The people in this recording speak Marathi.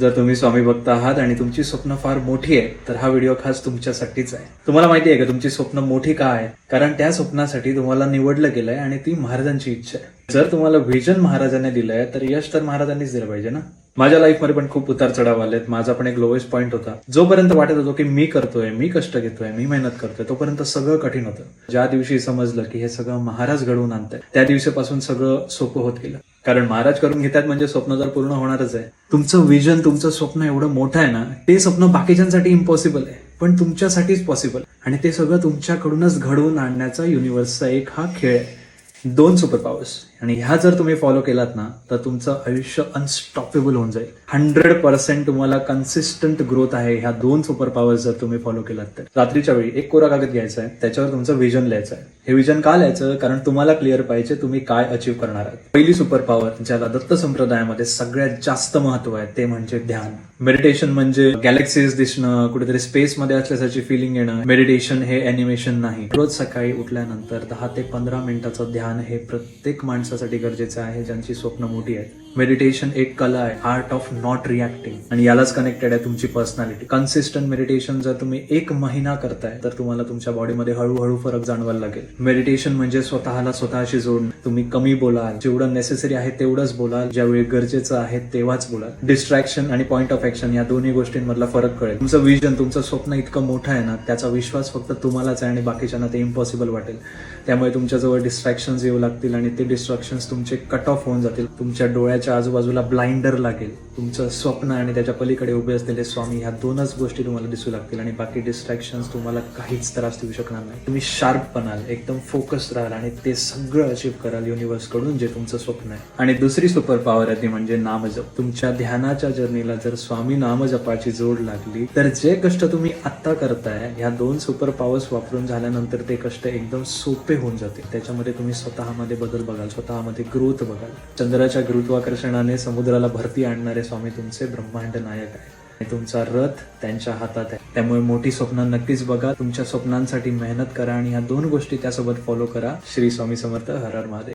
जर तुम्ही स्वामी भक्त आहात आणि तुमची स्वप्न फार मोठी आहे तर हा व्हिडिओ खास तुमच्यासाठीच आहे. तुम्हाला माहिती आहे का तुमची स्वप्न मोठी का आहे? कारण त्या स्वप्नासाठी तुम्हाला निवडलं गेलंय आणि ती महाराजांची इच्छा आहे. जर तुम्हाला व्हिजन महाराजांनी दिलंय तर यश तर महाराजांनीच दिलं पाहिजे ना. माझ्या लाईफमध्ये पण खूप उतार चढाव आलेत. माझा पण एक लोएस्ट पॉईंट होता. जोपर्यंत वाटत होतो की मी करतोय, मी कष्ट घेतोय, मी मेहनत करतोय, तोपर्यंत सगळं कठीण होतं. ज्या दिवशी समजलं की हे सगळं महाराज घडवून आणताय त्या दिवशीपासून सगळं सोपं होत गेलं. कारण महाराज करून घेतात म्हणजे स्वप्न तर पूर्ण होणारच आहे. तुमचं विजन, तुमचं स्वप्न एवढं मोठं आहे ना, ते स्वप्न बाकीच्यांसाठी इम्पॉसिबल आहे पण तुमच्यासाठीच पॉसिबल. आणि ते सगळं तुमच्याकडूनच घडवून आणण्याचा युनिव्हर्सचा एक हा खेळ आहे. 2 सुपर पॉवर्स आणि ह्या जर तुम्ही फॉलो केलात ना तर तुमचं आयुष्य अनस्टॉपेबल होऊन जाईल. 100% तुम्हाला कन्सिस्टंट ग्रोथ आहे ह्या 2 सुपर पॉवर्स जर तुम्ही फॉलो केलात तर. रात्रीच्या वेळी एक कोरा कागद घ्यायचा आहे, त्याच्यावर तुमचं विजन लिहायचं आहे. हे विजन का लिहायचं? कारण तुम्हाला क्लिअर पाहिजे तुम्ही काय अचीव्ह करणार आहात. पहिली सुपर पॉवर ज्याला दत्त संप्रदायामध्ये सगळ्यात जास्त महत्व आहे ते म्हणजे ध्यान. मेडिटेशन म्हणजे गॅलेक्सीज दिसणं, कुठेतरी स्पेसमध्ये असल्यासारखी फिलिंग येणं. मेडिटेशन हे अॅनिमेशन नाही. रोज सकाळी उठल्यानंतर 10 ते 15 मिनिटाचं ध्यान हे प्रत्येक माणसासाठी गरजेचं आहे ज्यांची स्वप्न मोठी आहेत. मेडिटेशन एक कला आहे, आर्ट ऑफ नॉट रिॲक्टिंग, आणि यालाच कनेक्टेड आहे तुमची पर्सनॅलिटी. कन्सिस्टंट मेडिटेशन जर तुम्ही 1 महिना करताय तर तुम्हाला तुमच्या बॉडीमध्ये हळूहळू फरक जाणवायला लागेल. मेडिटेशन म्हणजे स्वतःला स्वतःशी जोडणं. तुम्ही कमी बोलाल, जेवढं नेसेसरी आहे तेवढंच बोलाल, ज्यावेळी गरजेचं आहे तेव्हाच बोलाल. डिस्ट्रॅक्शन आणि पॉइंट ऑफ ऍक्शन या दोन्ही गोष्टींमधला फरक कळेल. तुमचं विजन, तुमचं स्वप्न इतकं मोठं आहे ना, त्याचा विश्वास फक्त तुम्हालाच आहे आणि बाकीच्यांना ते इम्पॉसिबल वाटेल. त्यामुळे तुमच्याजवळ डिस्ट्रॅक्शन्स येऊ लागतील आणि ते डिस्ट्रॅक्शन्स तुमचे कट ऑफ होऊन जातील. तुमच्या डोळ्याच्या आजूबाजूला ब्लाइंडर लागेल. तुमचं स्वप्न आणि त्याच्या पलीकडे उभे असलेले स्वामी, ह्या 2च गोष्टी तुम्हाला दिसू लागतील आणि बाकी डिस्ट्रॅक्शन्स तुम्हाला काहीच त्रास देऊ शकणार नाही. तुम्ही शार्प बनाल, एकदम फोकस राहाल आणि ते सगळं अचीव्ह कराल युनिव्हर्स कडून जे तुमचं स्वप्न आहे. आणि दुसरी सुपर पॉवर आहे ती म्हणजे नामजप. तुमच्या ध्यानाच्या जर्नीला जर स्वामी नामजपाची जोड लागली तर जे कष्ट तुम्ही आत्ता करताय ह्या 2 सुपर पॉवर्स वापरून झाल्यानंतर ते कष्ट एकदम सोपे होऊन जातील. त्याच्यामध्ये तुम्ही स्वतःमध्ये बदल बघाल, स्वतःमध्ये ग्रोथ बघाल. चंद्राच्या गुरुत्वाकर्षणाने समुद्राला भरती आणणारे स्वामी तुमचे ब्रह्मांड नायक आहे. तुमचा रथ त्यांच्या हातात आहे. त्यामुळे मोठी स्वप्न नक्कीच बघा, तुमच्या स्वप्नांसाठी मेहनत करा आणि ह्या 2 गोष्टी त्यासोबत फॉलो करा. श्री स्वामी समर्थ. हर हर महादेव.